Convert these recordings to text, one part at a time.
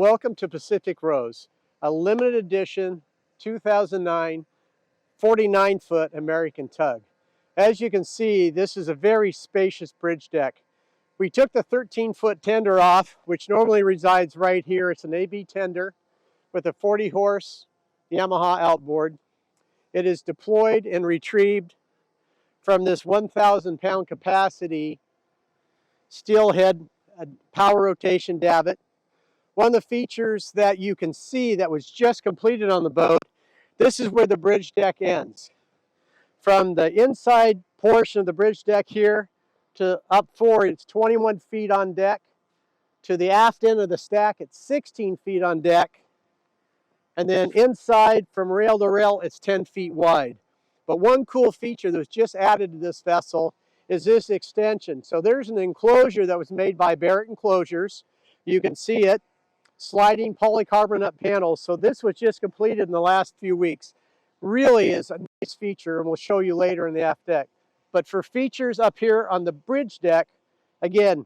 Welcome to Pacific Rose, a limited edition 2009 49-foot American tug. As you can see, this is a very spacious bridge deck. We took the 13-foot tender off, which normally resides right here. It's an AB tender with a 40-horse Yamaha outboard. It is deployed and retrieved from this 1,000-pound capacity steelhead power rotation davit. One of the features that you can see that was just completed on the boat, this is where the bridge deck ends. From the inside portion of the bridge deck here to up forward, it's 21 feet on deck. To the aft end of the stack, it's 16 feet on deck. And then inside from rail to rail, it's 10 feet wide. But one cool feature that was just added to this vessel is this extension. So there's an enclosure that was made by Barrett Enclosures. You can see it. Sliding polycarbonate panels. So this was just completed in the last few weeks. Really is a nice feature, and we'll show you later in the aft deck. But for features up here on the bridge deck, again,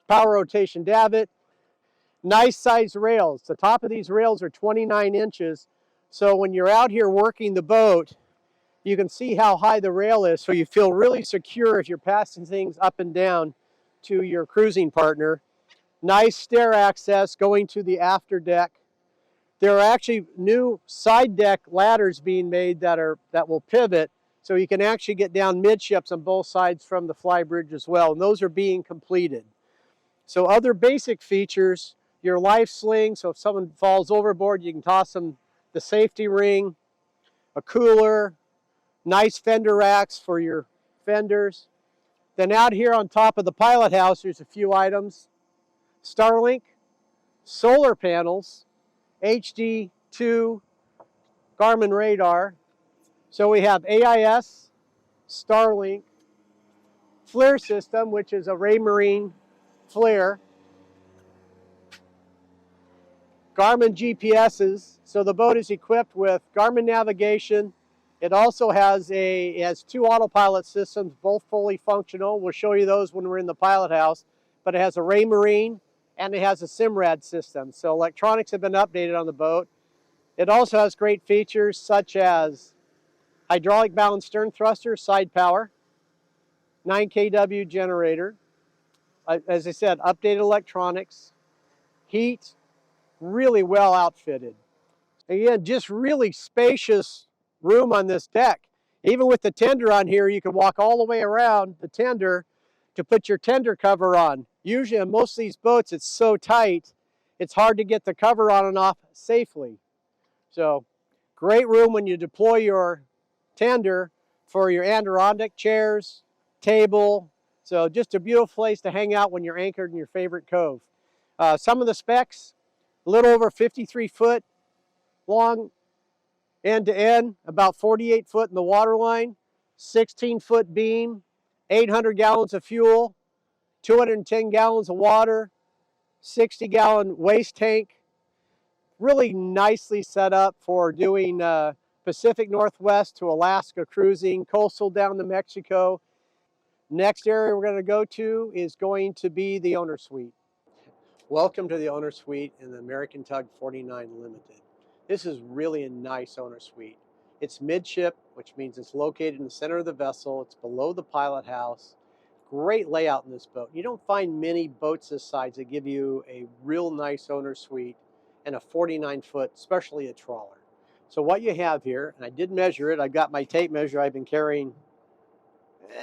power rotation davit, nice size rails. The top of these rails are 29 inches. So when you're out here working the boat, you can see how high the rail is, so you feel really secure if you're passing things up and down to your cruising partner. Nice stair access going to the after deck. There are actually new side deck ladders being made that will pivot, so you can actually get down midships on both sides from the Flybridge as well, and those are being completed. So other basic features, your life sling, so if someone falls overboard, you can toss them the safety ring, a cooler, nice fender racks for your fenders. Then out here on top of the pilot house, there's a few items. Starlink, solar panels, HD2 Garmin radar. So we have AIS, Starlink, FLIR system, which is a Raymarine FLIR, Garmin GPSs. So the boat is equipped with Garmin navigation. It also has two autopilot systems, both fully functional. We'll show you those when we're in the pilot house. But it has a Raymarine and it has a Simrad system. So electronics have been updated on the boat. It also has great features such as hydraulic balanced stern thruster, side power, 9 kW generator. As I said, updated electronics, heat, really well outfitted. Again, just really spacious room on this deck. Even with the tender on here, you can walk all the way around the tender to put your tender cover on. Usually on most of these boats, it's so tight, it's hard to get the cover on and off safely. So, great room when you deploy your tender for your Adirondack chairs, table. So just a beautiful place to hang out when you're anchored in your favorite cove. Some of the specs, a little over 53 foot long end to end, about 48 foot in the waterline, 16-foot beam, 800 gallons of fuel, 210 gallons of water, 60-gallon waste tank. Really nicely set up for doing Pacific Northwest to Alaska cruising, coastal down to Mexico. Next area we're going to go to is going to be the owner suite. Welcome to the owner suite in the American Tug 49 Limited. This is really a nice owner suite. It's midship, which means it's located in the center of the vessel. It's below the pilot house. Great layout in this boat. You don't find many boats this size that give you a real nice owner suite and a 49-foot, especially a trawler. So what you have here, and I did measure it. I've got my tape measure I've been carrying,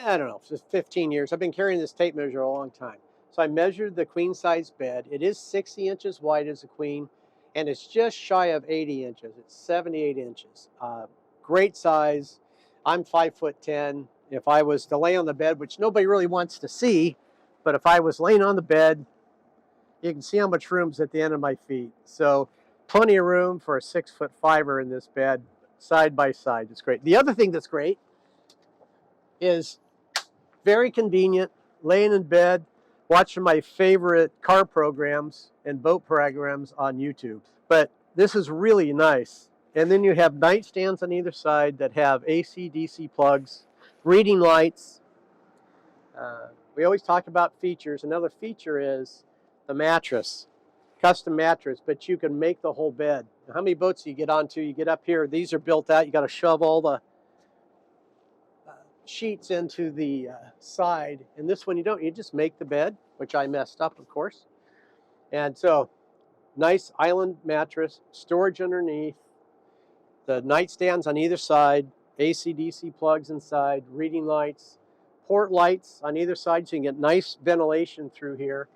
I don't know, for 15 years. I've been carrying this tape measure a long time. So I measured the queen size bed. It is 60 inches wide as a queen, and it's just shy of 80 inches. It's 78 inches. Great size. I'm 5'10". If I was to lay on the bed, which nobody really wants to see, but if I was laying on the bed, you can see how much room's at the end of my feet. So plenty of room for a 6'5" in this bed, side by side. It's great. The other thing that's great is very convenient, laying in bed, watching my favorite car programs and boat programs on YouTube. But this is really nice. And then you have nightstands on either side that have AC, DC plugs, reading lights. We always talk about features. Another feature is the mattress. custom mattress, but you can make the whole bed. Now, how many boats do you get onto? You get up here, these are built out, you got to shove all the sheets into the side, and this one you don't, you just make the bed, which I messed up, of course. And so, nice island mattress, storage underneath, the nightstands on either side, AC/DC plugs inside, reading lights, port lights on either side, so you can get nice ventilation through here.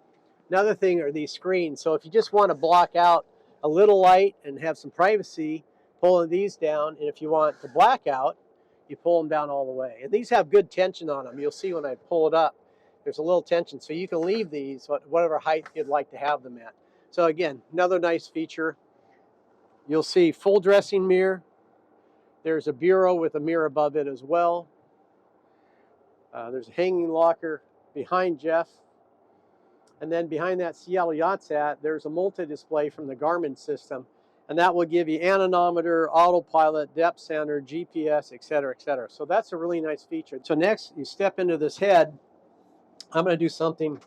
Another thing are these screens. So if you just want to block out a little light and have some privacy, pulling these down. And if you want to black out, you pull them down all the way. And these have good tension on them. You'll see when I pull it up, there's a little tension. So you can leave these whatever height you'd like to have them at. So again, another nice feature. You'll see full dressing mirror. There's a bureau with a mirror above it as well. There's a hanging locker behind Jeff. And then behind that Seattle Yacht's at, there's a multi-display from the Garmin system. And that will give you anemometer, autopilot, depth center, GPS, etc., etc. So that's a really nice feature. So next, you step into this head. I'm going to do something.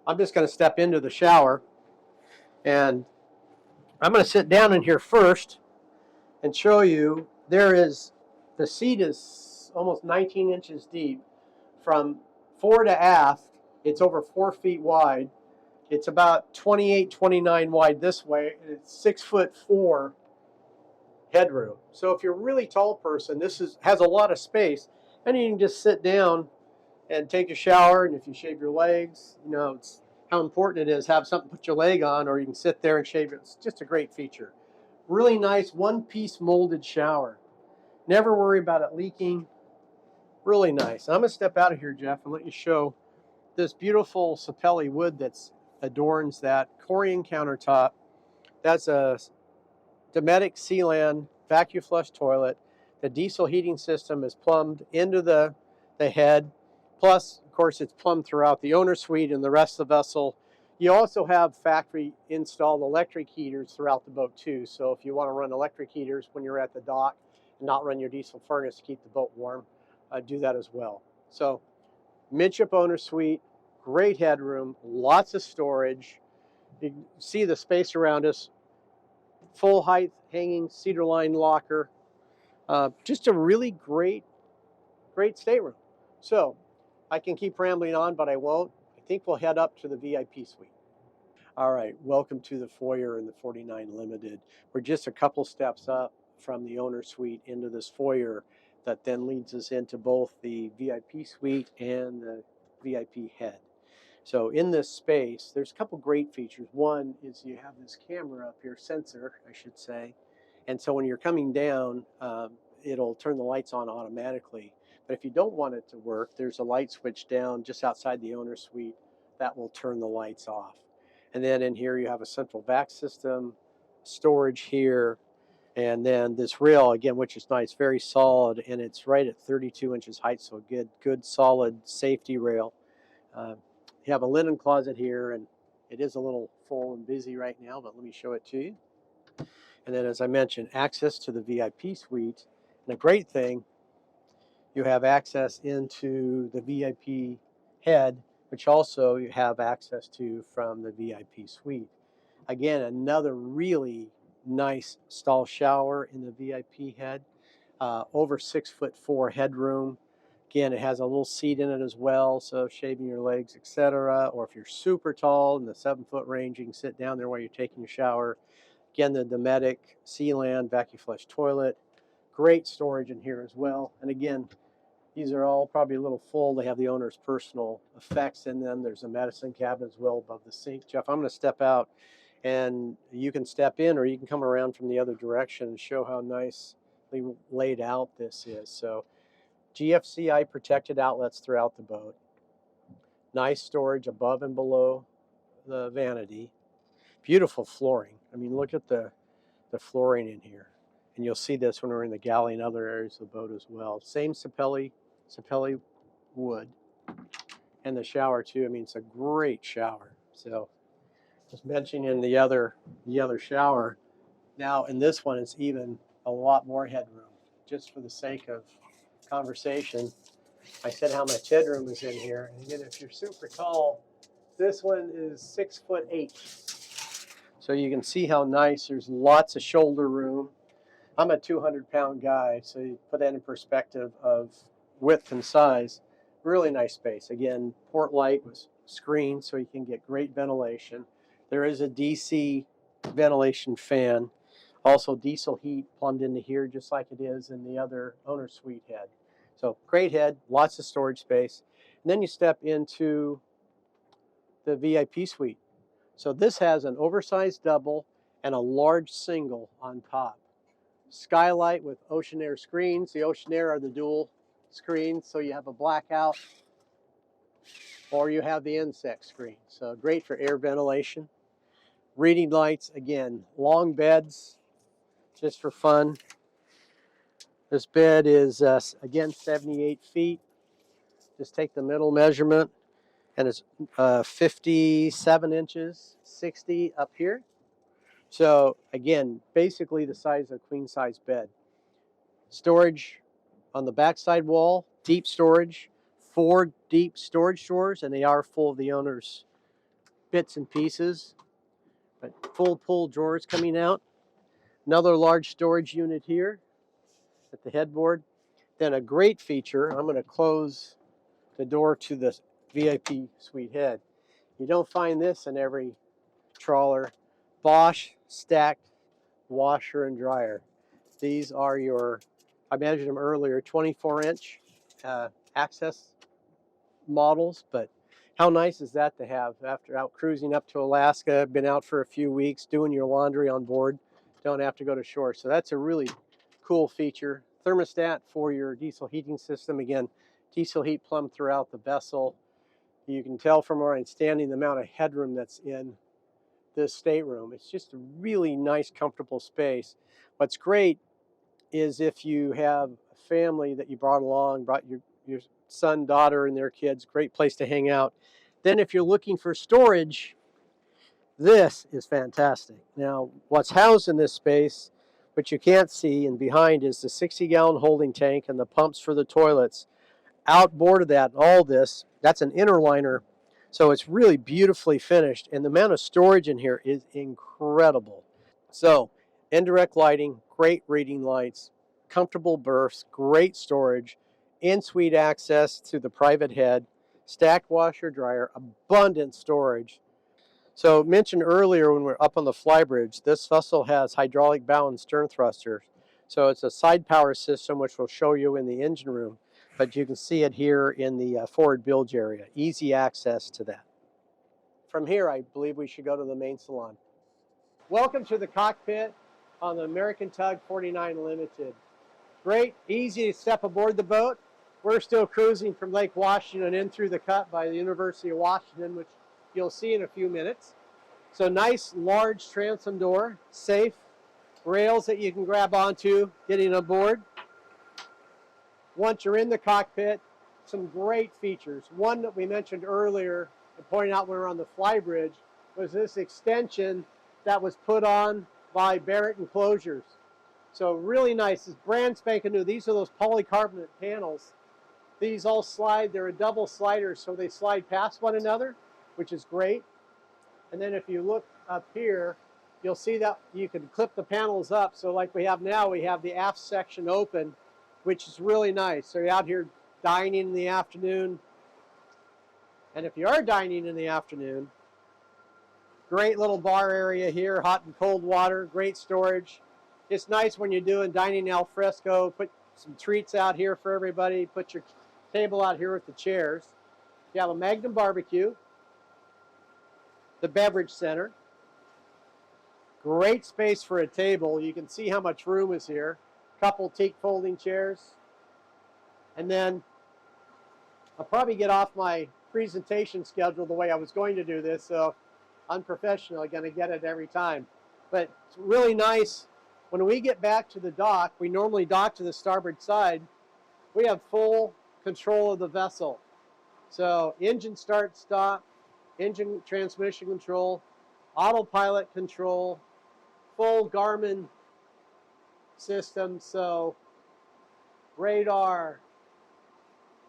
I'm just going to step into the shower. And I'm going to sit down in here first and show you the seat is almost 19 inches deep. From fore to aft, it's over 4 feet wide. It's about 28, 29 wide this way, and it's 6'4" headroom. So if you're a really tall person, this has a lot of space, and you can just sit down and take a shower. And if you shave your legs, you know it's how important it is. Have something to put your leg on, or you can sit there and shave it. It's just a great feature. Really nice one-piece molded shower. Never worry about it leaking. Really nice. I'm gonna step out of here, Jeff, and let you show this beautiful sapelli wood that's adorns that Corian countertop. That's a Dometic Salon vacuum flush toilet. The diesel heating system is plumbed into the head. Plus, of course, it's plumbed throughout the owner suite and the rest of the vessel. You also have factory installed electric heaters throughout the boat too. So if you want to run electric heaters when you're at the dock and not run your diesel furnace to keep the boat warm, do that as well. So midship owner suite, great headroom, lots of storage. You can see the space around us. Full height hanging cedar line locker. Just a really great stateroom. So I can keep rambling on, but I won't. I think we'll head up to the VIP suite. All right, welcome to the foyer in the 49 Limited. We're just a couple steps up from the owner suite into this foyer that then leads us into both the VIP suite and the VIP head. So in this space, there's a couple great features. One is you have this camera up here, sensor, I should say. And so when you're coming down, it'll turn the lights on automatically. But if you don't want it to work, there's a light switch down just outside the owner suite that will turn the lights off. And then in here you have a central vac system, storage here, and then this rail, again, which is nice, very solid, and it's right at 32 inches height, so good solid safety rail. You have a linen closet here, and it is a little full and busy right now, but let me show it to you. And then, as I mentioned, access to the VIP suite. And a great thing, you have access into the VIP head, which also you have access to from the VIP suite. Again, another really nice stall shower in the VIP head. Over 6'4" headroom. Again, it has a little seat in it as well, so shaving your legs, etc. Or if you're super tall in the 7-foot range, you can sit down there while you're taking your shower. Again, the Dometic Salon vacuum flush toilet. Great storage in here as well. And again, these are all probably a little full. They have the owner's personal effects in them. There's a medicine cabinet as well above the sink. Jeff, I'm going to step out, and you can step in or you can come around from the other direction and show how nicely laid out this is. So GFCI protected outlets throughout the boat. Nice storage above and below the vanity. Beautiful flooring. I mean, look at the flooring in here. And you'll see this when we're in the galley and other areas of the boat as well. Same sapelli wood. And the shower too. I mean, it's a great shower. So just mentioning the other shower. Now in this one, it's even a lot more headroom. Just for the sake of conversation, I said how much headroom is in here. And again, if you're super tall, this one is 6'8". So you can see how nice. There's lots of shoulder room. I'm a 200-pound guy, so you put that in perspective of width and size. Really nice space. Again, port light was screened so you can get great ventilation. There is a DC ventilation fan. Also diesel heat plumbed into here just like it is in the other owner suite head. So great head, lots of storage space. And then you step into the VIP suite. So this has an oversized double and a large single on top. Skylight with ocean air screens. The ocean air are the dual screens, so you have a blackout or you have the insect screen. So great for air ventilation. Reading lights, again, long beds, just for fun. This bed is, again, 78 feet. Just take the middle measurement, and it's 57 inches, 60 up here. So again, basically the size of a queen size bed. Storage on the backside wall, deep storage, 4 deep storage drawers, and they are full of the owner's bits and pieces, but full pull drawers coming out. Another large storage unit here at the headboard. Then a great feature, I'm going to close the door to the VIP suite head. You don't find this in every trawler. Bosch stacked washer and dryer. These are your, I measured them earlier, 24-inch access models, but how nice is that to have after out cruising up to Alaska, been out for a few weeks, doing your laundry on board, don't have to go to shore. So that's a really cool feature. Thermostat for your diesel heating system. Again, diesel heat plumbed throughout the vessel. You can tell from where I'm standing the amount of headroom that's in this stateroom. It's just a really nice, comfortable space. What's great is if you have a family that you brought along, brought your son, daughter, and their kids, great place to hang out. Then if you're looking for storage, this is fantastic. Now, what's housed in this space, which you can't see, and behind is the 60-gallon holding tank and the pumps for the toilets. Outboard of that, all this, that's an inner liner. So it's really beautifully finished, and the amount of storage in here is incredible. So indirect lighting, great reading lights, comfortable berths, great storage, in-suite access to the private head, stacked washer dryer, abundant storage. So mentioned earlier when we're up on the Flybridge, this vessel has hydraulic bow and stern thrusters. So it's a side power system, which we'll show you in the engine room, but you can see it here in the forward bilge area. Easy access to that. From here, I believe we should go to the main salon. Welcome to the cockpit on the American Tug 49 Limited. Great, easy to step aboard the boat. We're still cruising from Lake Washington in through the cut by the University of Washington, which you'll see in a few minutes. So nice, large transom door, safe, rails that you can grab onto getting aboard. Once you're in the cockpit, some great features. One that we mentioned earlier, and pointed out when we were on the Flybridge, was this extension that was put on by Barrett Enclosures. So really nice. It's brand spanking new. These are those polycarbonate panels. These all slide. They're a double slider, so they slide past one another, which is great. And then if you look up here, you'll see that you can clip the panels up. So like we have now, we have the aft section open, which is really nice. So you're out here dining in the afternoon. And if you are dining in the afternoon, great little bar area here, hot and cold water, great storage. It's nice when you're doing dining al fresco, put some treats out here for everybody, put your table out here with the chairs. You have a Magnum barbecue, the beverage center. Great space for a table. You can see how much room is here. Couple teak folding chairs. And then I'll probably get off my presentation schedule the way I was going to do this, so unprofessional, I'm going to get it every time. But it's really nice. When we get back to the dock, we normally dock to the starboard side. We have full control of the vessel. So engine start, stop, engine transmission control, autopilot control, full Garmin system. So radar,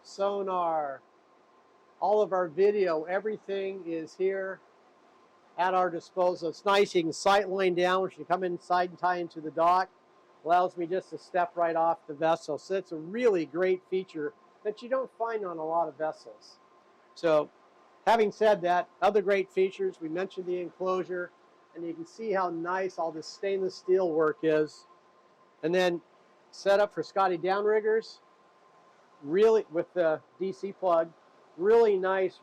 sonar, all of our video, everything is here. at our disposal. It's nice. You can sight line down when you come inside and tie into the dock. Allows me just to step right off the vessel. So it's a really great feature that you don't find on a lot of vessels. So having said that, other great features, we mentioned the enclosure, and you can see how nice all this stainless steel work is. And then set up for Scotty downriggers, really with the DC plug, really nice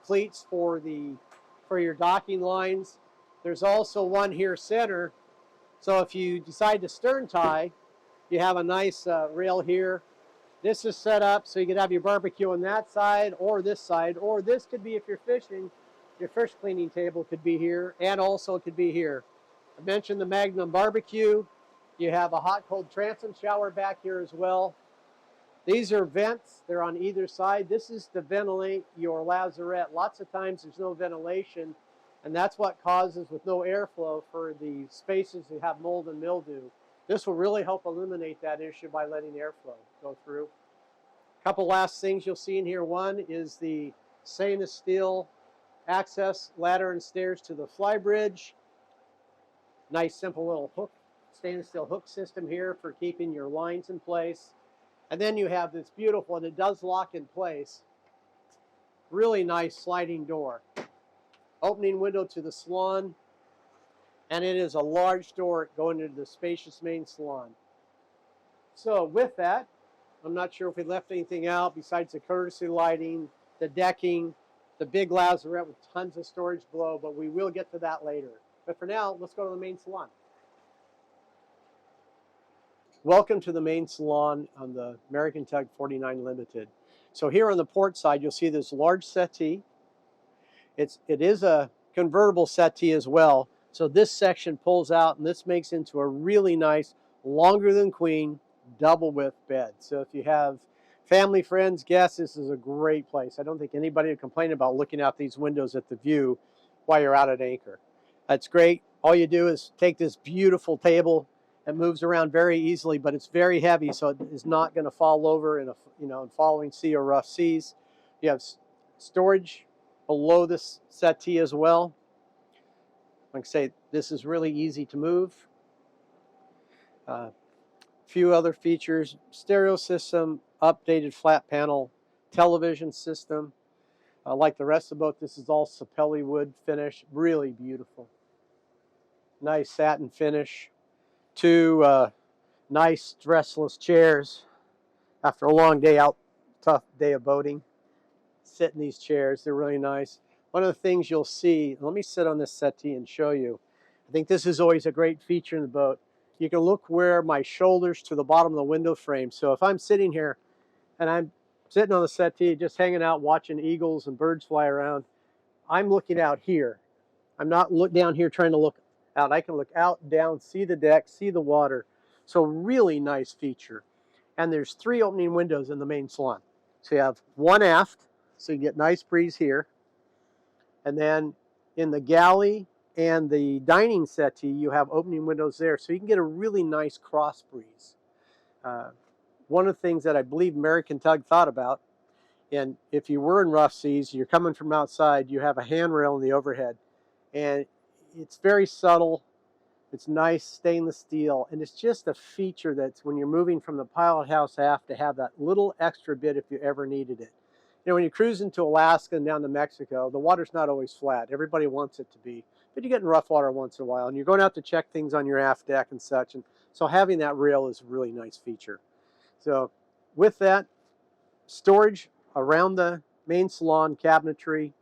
cleats for your docking lines. There's also one here center, so if you decide to stern tie, you have a nice rail here. This is set up so you could have your barbecue on that side, or this could be, if you're fishing, your fish cleaning table could be here, and also it could be here. I mentioned the Magnum barbecue. You have a hot-cold transom shower back here as well. These are vents. They're on either side. This is to ventilate your Lazarette. Lots of times there's no ventilation, and that's what causes, with no airflow, for the spaces that have mold and mildew. This will really help eliminate that issue by letting airflow go through. A couple last things you'll see in here. One is the stainless steel access ladder and stairs to the Flybridge. Nice simple little hook, stainless steel hook system here for keeping your lines in place. And then you have this beautiful, and it does lock in place, really nice sliding door. Opening window to the salon, and it is a large door going into the spacious main salon. So with that, I'm not sure if we left anything out besides the courtesy lighting, the decking, the big Lazarette with tons of storage below, but we will get to that later. But for now, let's go to the main salon. Welcome to the main salon on the American Tug 49 Limited. So here on the port side, you'll see this large settee. It is a convertible settee as well. So this section pulls out, and this makes into a really nice, longer than queen, double width bed. So if you have family, friends, guests, this is a great place. I don't think anybody would complain about looking out these windows at the view while you're out at anchor. That's great. All you do is take this beautiful table. It moves around very easily, but it's very heavy, so it is not going to fall over in in following sea or rough seas. You have storage below this settee as well. Like I say, this is really easy to move. Few other features: stereo system, updated flat panel television system. Like the rest of the boat, this is all sapelli wood finish, really beautiful. Nice satin finish. Two nice stressless chairs. After a long day out, tough day of boating, sit in these chairs. They're really nice. One of the things you'll see, let me sit on this settee and show you. I think this is always a great feature in the boat. You can look where my shoulders to the bottom of the window frame. So if I'm sitting here and I'm sitting on the settee, just hanging out, watching eagles and birds fly around, I'm looking out here. I'm not down here trying to look out. I can look out, down, see the deck, see the water. So really nice feature. And there's 3 opening windows in the main salon. So you have one aft, so you get nice breeze here. And then in the galley and the dining settee, you have opening windows there, so you can get a really nice cross breeze. One of the things that I believe American Tug thought about, and if you were in rough seas, you're coming from outside, you have a handrail in the overhead. And it's very subtle. It's nice stainless steel, and it's just a feature that's, when you're moving from the pilot house aft, to have that little extra bit if you ever needed it. You know, when you cruise into Alaska and down to Mexico, the water's not always flat. Everybody wants it to be, but you get in rough water once in a while, and you're going out to check things on your aft deck and such, and so having that rail is a really nice feature. So with that, storage around the main salon, cabinetry,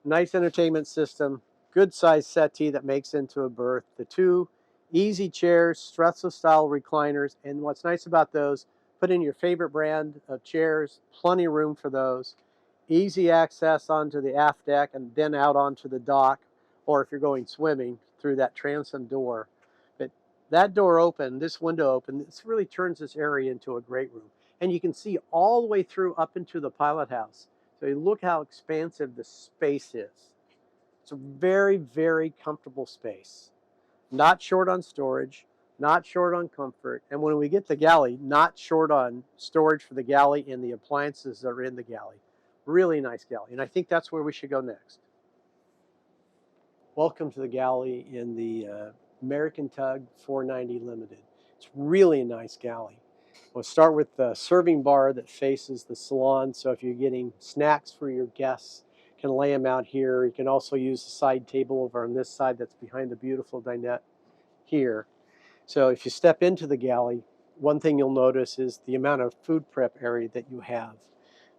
nice entertainment system, good size settee that makes into a berth, the 2 easy chairs, stressless style recliners, and what's nice about those, put in your favorite brand of chairs, plenty of room for those, easy access onto the aft deck and then out onto the dock, or if you're going swimming, through that transom door. But that door open, this window open, this really turns this area into a great room. And you can see all the way through up into the pilot house. So you look how expansive the space is. It's a very, very comfortable space. Not short on storage, not short on comfort, and when we get the galley, not short on storage for the galley and the appliances that are in the galley. Really nice galley, and I think that's where we should go next. Welcome to the galley in the American Tug 490 Limited. It's really a nice galley. We'll start with the serving bar that faces the salon, so if you're getting snacks for your guests, you can lay them out here. You can also use the side table over on this side that's behind the beautiful dinette here. So if you step into the galley, one thing you'll notice is the amount of food prep area that you have.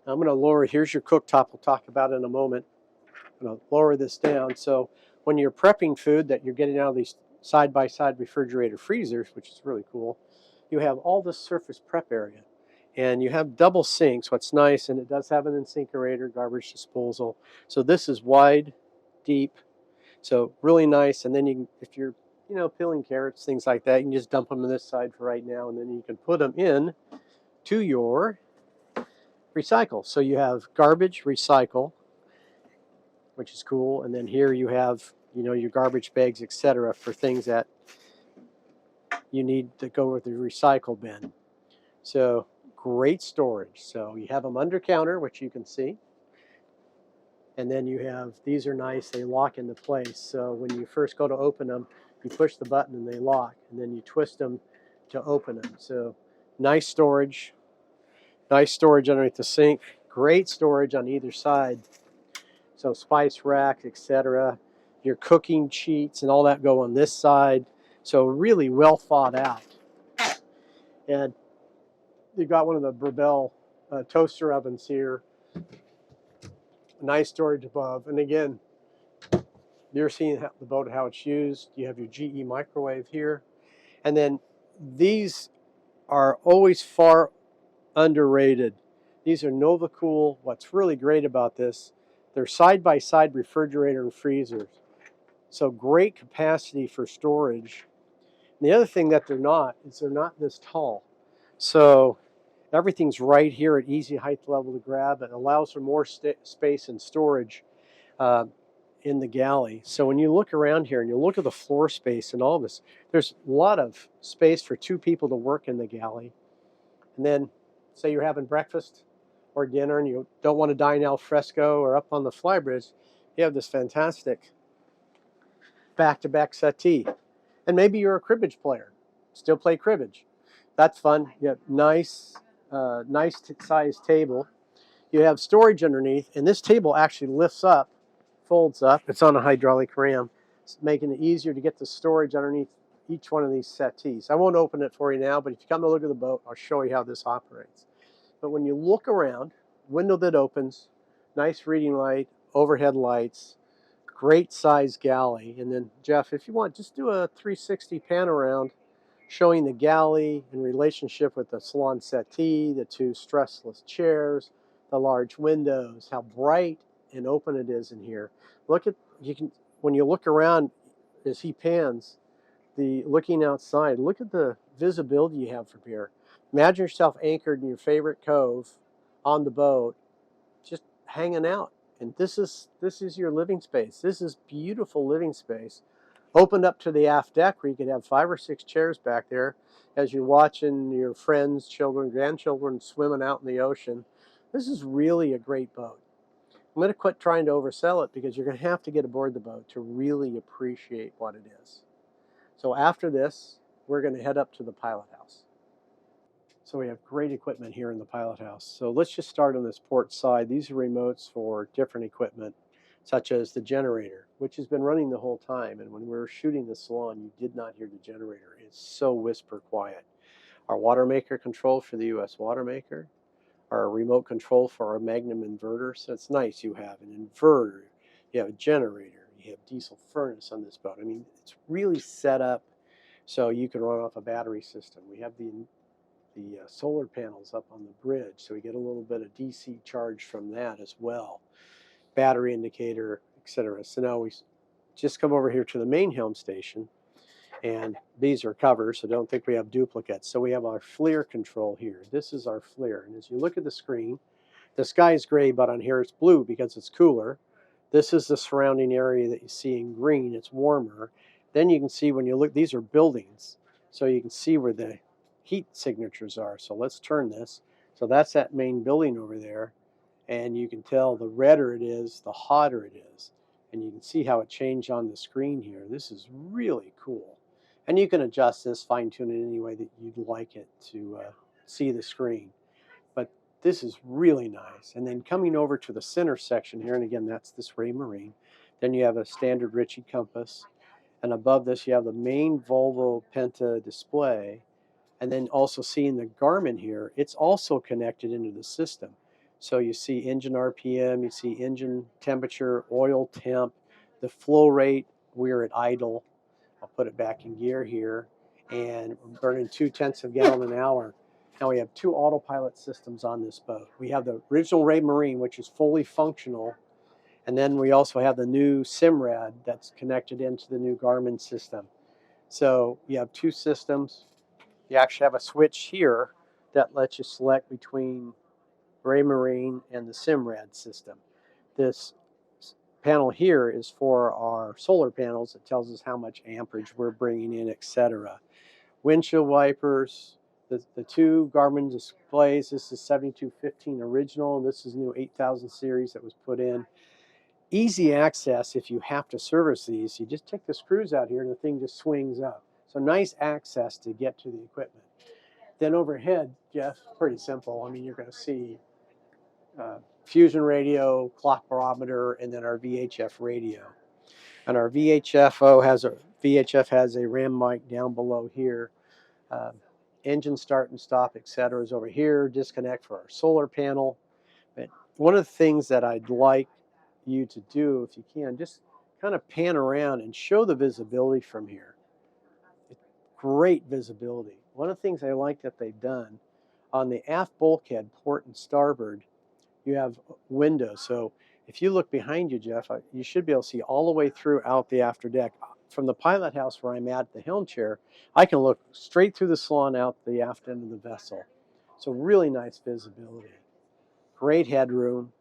Now I'm going to lower, here's your cooktop we'll talk about in a moment. I'm going to lower this down. So when you're prepping food that you're getting out of these side-by-side refrigerator freezers, which is really cool, you have all this surface prep area. And you have double sinks, what's nice, and it does have an incinerator, garbage disposal. So this is wide, deep, so really nice. And then you can, if you're peeling carrots, things like that, you can just dump them on this side for right now, and then you can put them in to your recycle. So you have garbage, recycle, which is cool, and then here you have your garbage bags, etc., for things that you need to go with the recycle bin. So great storage. So you have them under counter, which you can see, and then you have, these are nice, they lock into place. So when you first go to open them, you push the button and they lock, and then you twist them to open them. So nice storage underneath the sink, great storage on either side. So spice racks, etc. Your cooking sheets and all that go on this side. So really well thought out. And you got one of the Brabell toaster ovens here. Nice storage above. And again, you're seeing the boat, how it's used. You have your GE microwave here. And then these are always far underrated. These are NovaCool. What's really great about this, they're side-by-side refrigerator and freezers. So great capacity for storage. And the other thing that they're not is they're not this tall. So everything's right here at easy height level to grab. It allows for more space and storage in the galley. So when you look around here and you look at the floor space and all this, there's a lot of space for two people to work in the galley. And then say you're having breakfast or dinner and you don't want to dine al fresco or up on the Flybridge, you have this fantastic back-to-back settee. And maybe you're a cribbage player, still play cribbage. That's fun. You have nice sized table. You have storage underneath, and this table actually lifts up, folds up. It's on a hydraulic ram, it's making it easier to get the storage underneath each one of these settees. I won't open it for you now, but if you come to look at the boat, I'll show you how this operates. But when you look around, window that opens, nice reading light, overhead lights, great size galley. And then Jeff, if you want, just do a 360 pan around showing the galley in relationship with the salon settee, the two stressless chairs, the large windows, how bright and open it is in here. When you look around as he pans, looking outside, look at the visibility you have from here. Imagine yourself anchored in your favorite cove on the boat, just hanging out. And this is your living space. This is beautiful living space. Opened up to the aft deck where you could have 5 or 6 chairs back there as you're watching your friends, children, grandchildren swimming out in the ocean. This is really a great boat. I'm going to quit trying to oversell it because you're going to have to get aboard the boat to really appreciate what it is. So after this, we're going to head up to the pilot house. So we have great equipment here in the pilot house. So let's just start on this port side. These are remotes for different equipment, such as the generator, which has been running the whole time. And when we were shooting the Salon, you did not hear the generator. It's so whisper quiet. Our water maker control for the US water maker, our remote control for our Magnum inverter. So it's nice. You have an inverter, you have a generator, you have diesel furnace on this boat. I mean, it's really set up so you can run off a battery system. We have the solar panels up on the bridge, so we get a little bit of DC charge from that as well. Battery indicator, etc. So now we just come over here to the main helm station, and these are covers, so don't think we have duplicates. So we have our FLIR control here. This is our FLIR, and as you look at the screen, the sky is gray, but on here it's blue because it's cooler. This is the surrounding area that you see in green. It's warmer. Then you can see when you look, these are buildings, so you can see where the heat signatures are. So let's turn this. So that's that main building over there, and you can tell the redder it is, the hotter it is. And you can see how it changed on the screen here. This is really cool. And you can adjust this, fine tune it any way that you'd like it to see the screen. But this is really nice. And then coming over to the center section here, and again, that's this Ray Marine. Then you have a standard Ritchie compass. And above this, you have the main Volvo Penta display. And then also seeing the Garmin here, it's also connected into the system. So you see engine RPM, you see engine temperature, oil temp, the flow rate, we're at idle. I'll put it back in gear here, and we're burning 0.2 of a gallon an hour. Now we have 2 autopilot systems on this boat. We have the original Ray Marine, which is fully functional, and then we also have the new Simrad that's connected into the new Garmin system. So you have 2 systems. You actually have a switch here that lets you select between Ray Marine and the Simrad system. This panel here is for our solar panels. It tells us how much amperage we're bringing in, etc. Windshield wipers, the 2 Garmin displays. This is 7215 original. This is new 8000 series that was put in. Easy access if you have to service these. You just take the screws out here and the thing just swings up. So nice access to get to the equipment. Then overhead, Jeff, pretty simple. I mean, you're going to see fusion radio, clock barometer, and then our VHF radio. And our VHF has a RAM mic down below here. Engine start and stop, etc. is over here. Disconnect for our solar panel. But one of the things that I'd like you to do, if you can, just kind of pan around and show the visibility from here. Great visibility. One of the things I like that they've done on the aft bulkhead, port and starboard, you have windows. So if you look behind you, Jeff, you should be able to see all the way through out the after deck. From the pilot house where I'm at the helm chair, I can look straight through the salon out the aft end of the vessel. So really nice visibility. Great headroom.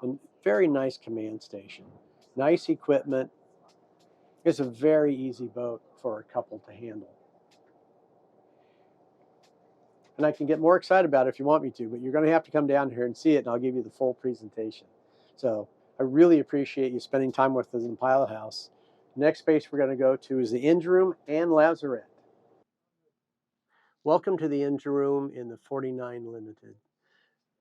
And very nice command station. Nice equipment. It's a very easy boat for a couple to handle. And I can get more excited about it if you want me to, but you're going to have to come down here and see it, and I'll give you the full presentation. So I really appreciate you spending time with us in the pilot house. Next space we're going to go to is the engine room and Lazarette. Welcome to the engine room in the 49 Limited.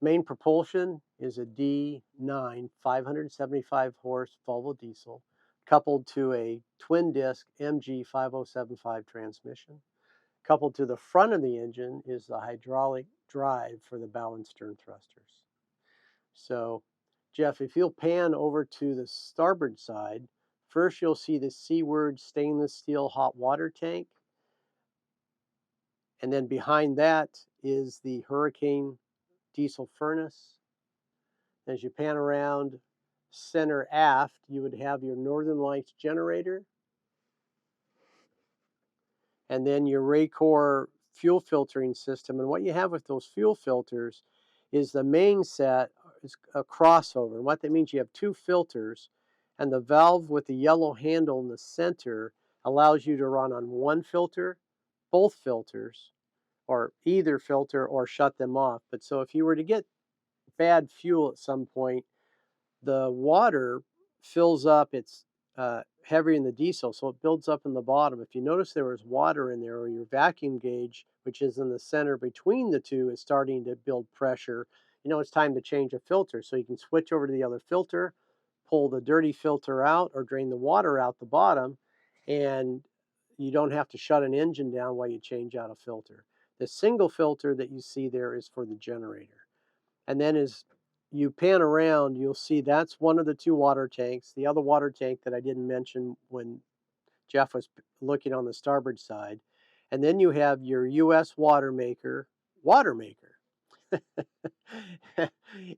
Main propulsion is a D9 575 horse Volvo diesel coupled to a twin disc MG 5075 transmission. Coupled to the front of the engine is the hydraulic drive for the bow and stern thrusters. So, Jeff, if you'll pan over to the starboard side, first you'll see the Seaward stainless steel hot water tank. And then behind that is the Hurricane diesel furnace. As you pan around center aft, you would have your Northern Lights generator. And then your Raycor fuel filtering system. And what you have with those fuel filters is the main set is a crossover. And what that means, you have 2 filters, and the valve with the yellow handle in the center allows you to run on one filter, both filters, or either filter, or shut them off. But so if you were to get bad fuel at some point, the water fills up, it's heavier in the diesel, so it builds up in the bottom. If you notice there was water in there, or your vacuum gauge, which is in the center between the 2, is starting to build pressure, you know it's time to change a filter. So you can switch over to the other filter, pull the dirty filter out, or drain the water out the bottom, and you don't have to shut an engine down while you change out a filter. The single filter that you see there is for the generator. And then as you pan around, you'll see that's one of the 2 water tanks. The other water tank that I didn't mention when Jeff was looking on the starboard side. And then you have your U.S. water maker.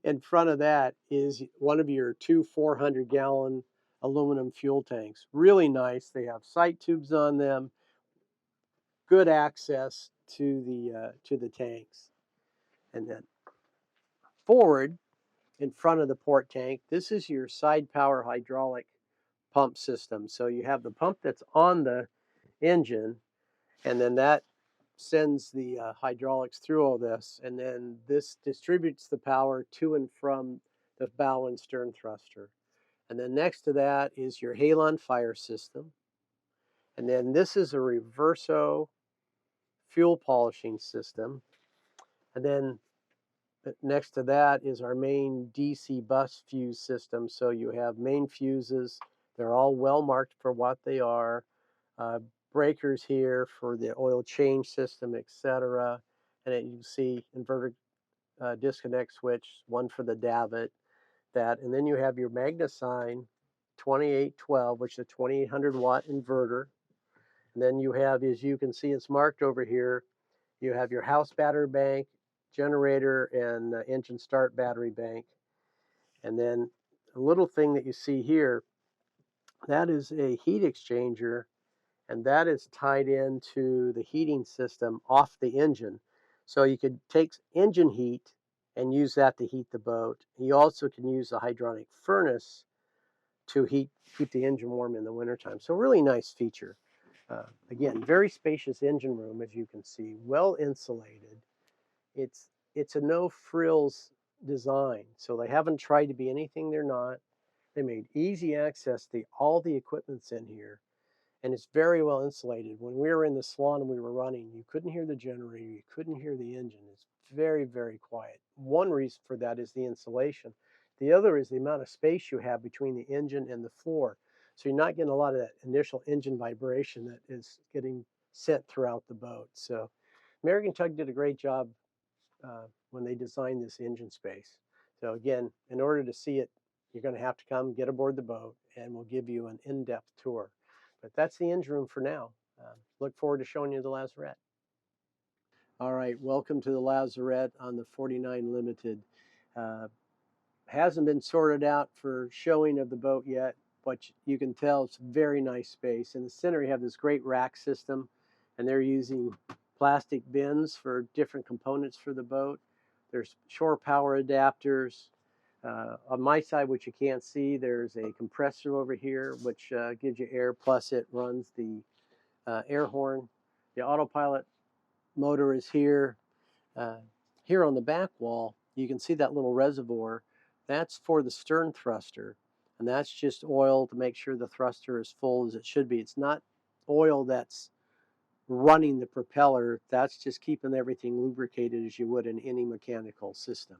In front of that is one of your 2 400-gallon aluminum fuel tanks. Really nice. They have sight tubes on them. Good access to the tanks. And then forward, in front of the port tank, this is your side power hydraulic pump system. So you have the pump that's on the engine, and then that sends the hydraulics through all this, and then this distributes the power to and from the bow and stern thruster. And then next to that is your halon fire system. And then this is a reverso fuel polishing system. And then next to that is our main DC bus fuse system. So you have main fuses. They're all well marked for what they are. Breakers here for the oil change system, etc. And then you see inverter disconnect switch, one for the davit, that. And then you have your MagnaSign 2812, which is a 2800 watt inverter. And then you have, as you can see, it's marked over here, you have your house battery bank, generator, and engine start battery bank. And then a little thing that you see here, that is a heat exchanger, and that is tied into the heating system off the engine. So you could take engine heat and use that to heat the boat. You also can use a hydronic furnace to keep the engine warm in the wintertime. So really nice feature. Again, very spacious engine room, as you can see, well insulated. It's a no frills design, so they haven't tried to be anything they're not. They made easy access to all the equipment's in here, and it's very well insulated. When we were in the salon and we were running, you couldn't hear the generator, you couldn't hear the engine. It's very, very quiet. One reason for that is the insulation. The other is the amount of space you have between the engine and the floor. So you're not getting a lot of that initial engine vibration that is getting sent throughout the boat. So American Tug did a great job when they designed this engine space. So again, in order to see it, you're going to have to come get aboard the boat, and we'll give you an in-depth tour. But that's the engine room for now. Look forward to showing you the Lazarette. All right, welcome to the Lazarette on the 49 Limited. Hasn't been sorted out for showing of the boat yet, but you can tell it's a very nice space. In the center, you have this great rack system, and they're using plastic bins for different components for the boat. There's shore power adapters. On my side, which you can't see, there's a compressor over here, which gives you air, plus it runs the air horn. The autopilot motor is here. Here on the back wall, you can see that little reservoir. That's for the stern thruster, and that's just oil to make sure the thruster is full as it should be. It's not oil that's running the propeller. That's just keeping everything lubricated as you would in any mechanical system.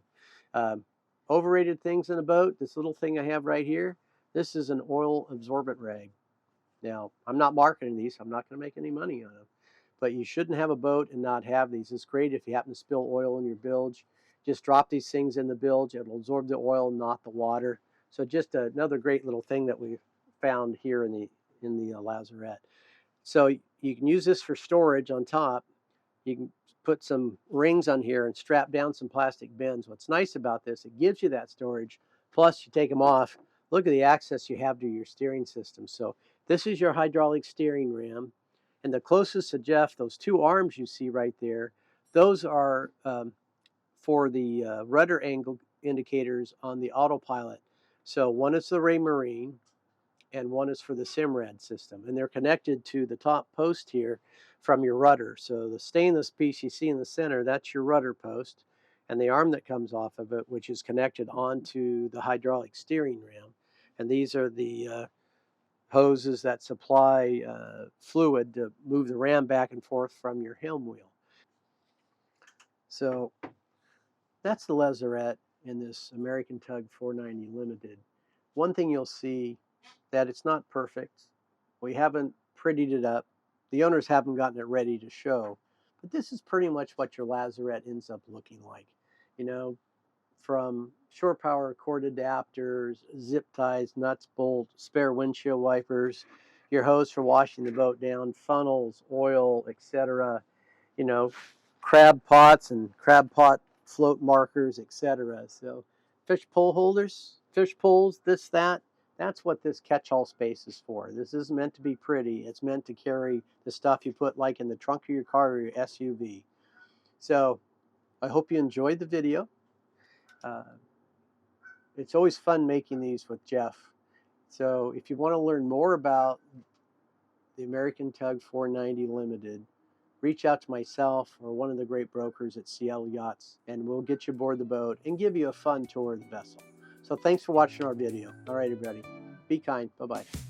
Overrated things in a boat, this little thing I have right here, this is an oil absorbent rag. Now, I'm not marketing these. I'm not going to make any money on them. But you shouldn't have a boat and not have these. It's great if you happen to spill oil in your bilge. Just drop these things in the bilge. It'll absorb the oil, not the water. So just another great little thing that we found here in the Lazarette. So you can use this for storage on top. You can put some rings on here and strap down some plastic bins. What's nice about this, it gives you that storage. Plus, you take them off. Look at the access you have to your steering system. So this is your hydraulic steering ram. And the closest to Jeff, those two arms you see right there, those are for the rudder angle indicators on the autopilot. So one is the Raymarine, and one is for the Simrad system. And they're connected to the top post here from your rudder. So the stainless piece you see in the center, that's your rudder post. And the arm that comes off of it, which is connected onto the hydraulic steering ram. And these are the hoses that supply fluid to move the ram back and forth from your helm wheel. So that's the Lazarette in this American Tug 490 Limited. One thing you'll see that it's not perfect. We haven't prettied it up. The owners haven't gotten it ready to show. But this is pretty much what your Lazarette ends up looking like. You know, from shore power cord adapters, zip ties, nuts, bolts, spare windshield wipers, your hose for washing the boat down, funnels, oil, etc. You know, crab pots and crab pot float markers, etc. So fish pole holders, fish poles, this, that. That's what this catch-all space is for. This isn't meant to be pretty. It's meant to carry the stuff you put like in the trunk of your car or your SUV. So I hope you enjoyed the video. It's always fun making these with Jeff. So if you want to learn more about the American Tug 490 Limited, reach out to myself or one of the great brokers at Seattle Yachts, and we'll get you aboard the boat and give you a fun tour of the vessel. So thanks for watching our video. All right, everybody. Be kind. Bye-bye.